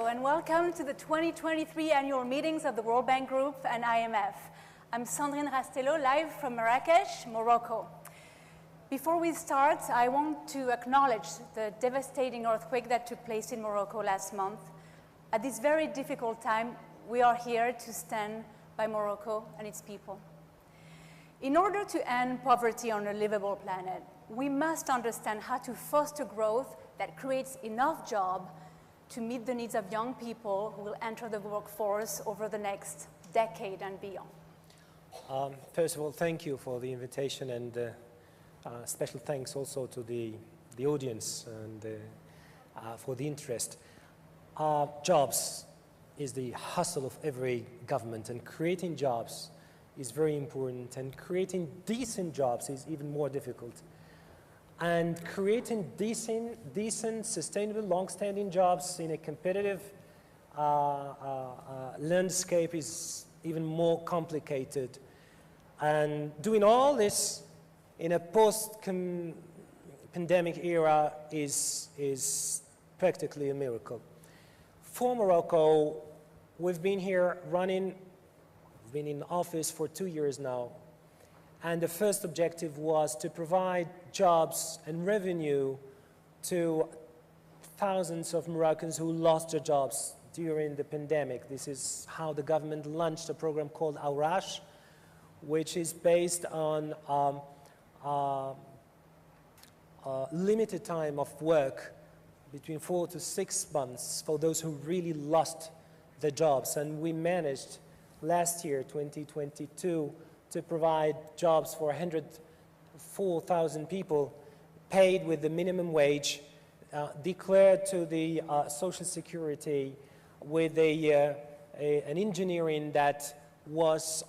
Hello and welcome to the 2023 annual meetings of the World Bank Group and IMF. I'm Sandrine Rastello, live from Marrakech, Morocco. Before we start, I want to acknowledge the devastating earthquake that took place in Morocco last month. At this very difficult time, we are here to stand by Morocco and its people. In order to end poverty on a livable planet, we must understand how to foster growth that creates enough jobs to meet the needs of young people who will enter the workforce over the next decade and beyond. First of all, thank you for the invitation, and special thanks also to the audience and for the interest. Jobs is the hustle of every government, and creating jobs is very important, and creating decent jobs is even more difficult. And creating decent, sustainable, long-standing jobs in a competitive landscape is even more complicated. And doing all this in a post-pandemic era is practically a miracle. For Morocco, we've been here running, we've been in office for 2 years now. And the first objective was to provide jobs and revenue to thousands of Moroccans who lost their jobs during the pandemic. This is how the government launched a program called Awrash, which is based on limited time of work between 4 to 6 months for those who really lost their jobs. And we managed last year, 2022, to provide jobs for 104,000 people, paid with the minimum wage, declared to the Social Security with an engineering that was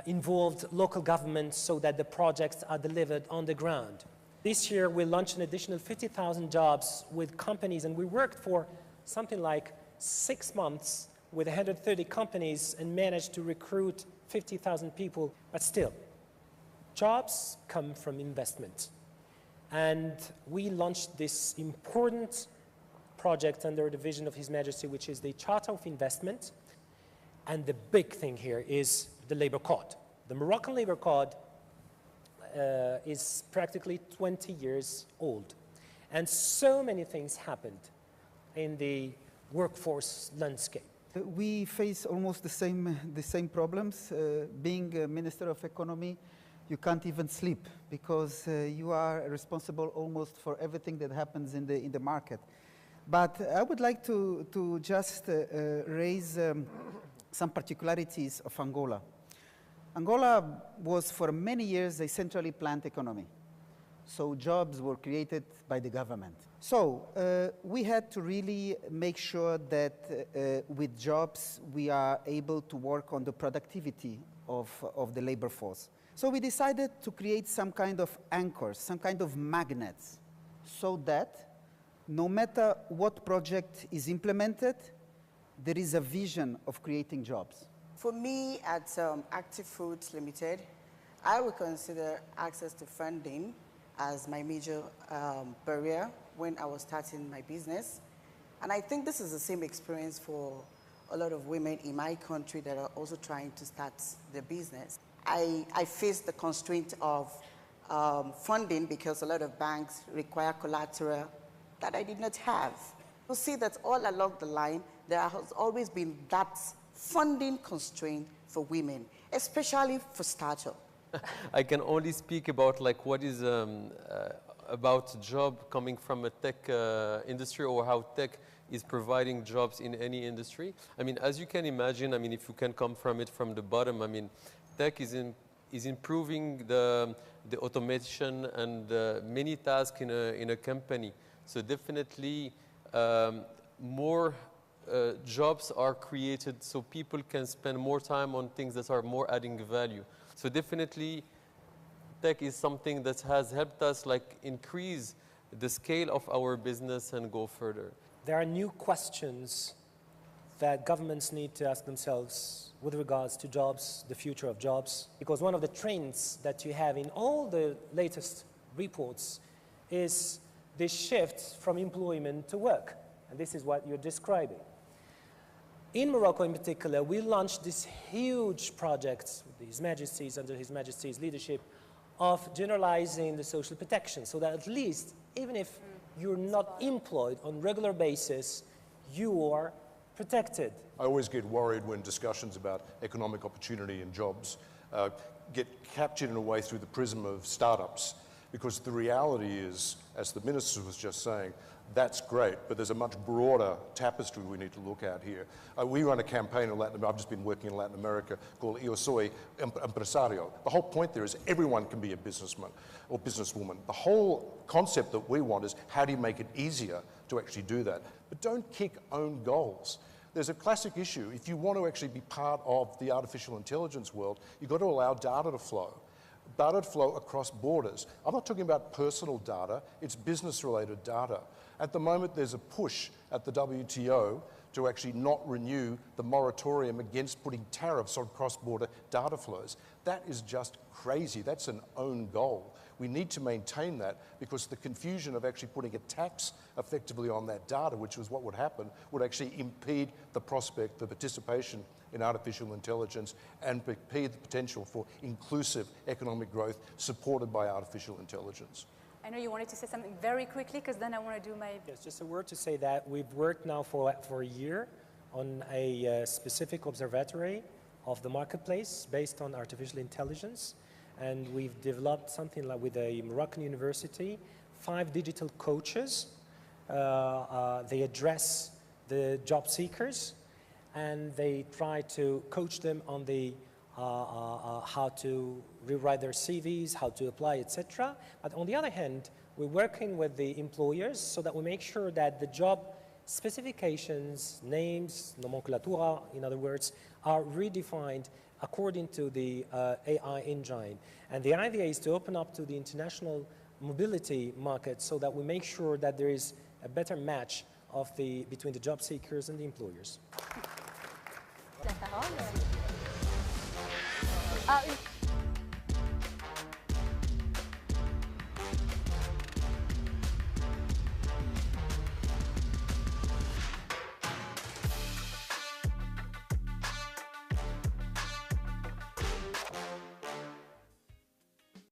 involved local governments so that the projects are delivered on the ground. This year we launched an additional 50,000 jobs with companies, and we worked for something like 6 months with 130 companies and managed to recruit 50,000 people. But still, jobs come from investment. And we launched this important project under the vision of His Majesty, which is the Charter of Investment. And the big thing here is the labor code. The Moroccan labor code is practically 20 years old. And so many things happened in the workforce landscape. We face almost the same problems. Being a Minister of Economy, you can't even sleep because you are responsible almost for everything that happens in the market. But I would like to just raise some particularities of Angola. Angola was for many years a centrally planned economy. So jobs were created by the government. So we had to really make sure that with jobs we are able to work on the productivity of the labor force. So we decided to create some kind of anchors, some kind of magnets, so that no matter what project is implemented, there is a vision of creating jobs. For me at Active Foods Limited, I would consider access to funding as my major barrier when I was starting my business. And I think this is the same experience for a lot of women in my country that are also trying to start their business. I faced the constraint of funding because a lot of banks require collateral that I did not have. You'll see that all along the line, there has always been that funding constraint for women, especially for startups. I can only speak about like what is about job coming from a tech industry, or how tech is providing jobs in any industry. I mean, as you can imagine, I mean, if you can come from it from the bottom, I mean, tech is improving the automation and many tasks in a company. So definitely more jobs are created so people can spend more time on things that are more adding value. So definitely, tech is something that has helped us like increase the scale of our business and go further. There are new questions that governments need to ask themselves with regards to jobs, the future of jobs. Because one of the trends that you have in all the latest reports is this shift from employment to work. And this is what you're describing. In Morocco in particular, we launched this huge project, His Majesty's, under His Majesty's leadership, of generalizing the social protection, so that at least, even if you're not employed on a regular basis, you are protected. I always get worried when discussions about economic opportunity and jobs get captured in a way through the prism of startups, because the reality is, as the Minister was just saying, that's great, but there's a much broader tapestry we need to look at here. We run a campaign in Latin America, I've just been working in Latin America, called Yo Soy Empresario. The whole point there is everyone can be a businessman or businesswoman. The whole concept that we want is how do you make it easier to actually do that? But don't kick own goals. There's a classic issue. If you want to actually be part of the artificial intelligence world, you've got to allow data to flow. Data to flow across borders. I'm not talking about personal data, it's business-related data. At the moment, there's a push at the WTO to actually not renew the moratorium against putting tariffs on cross-border data flows. That is just crazy. That's an own goal. We need to maintain that, because the confusion of actually putting a tax effectively on that data, which was what would happen, would actually impede the prospect of participation in artificial intelligence and impede the potential for inclusive economic growth supported by artificial intelligence. I know you wanted to say something very quickly, because then I want to do my... Yes, just a word to say that we've worked now for a year on a specific observatory of the marketplace based on artificial intelligence. And we've developed something like with a Moroccan university, 5 digital coaches. They address the job seekers, and they try to coach them on the how to rewrite their CVs, how to apply, etc. But on the other hand, we're working with the employers so that we make sure that the job specifications, names, nomenclatura, in other words, are redefined according to the AI engine. And the idea is to open up to the international mobility market so that we make sure that there is a better match of between the job seekers and the employers. La parole.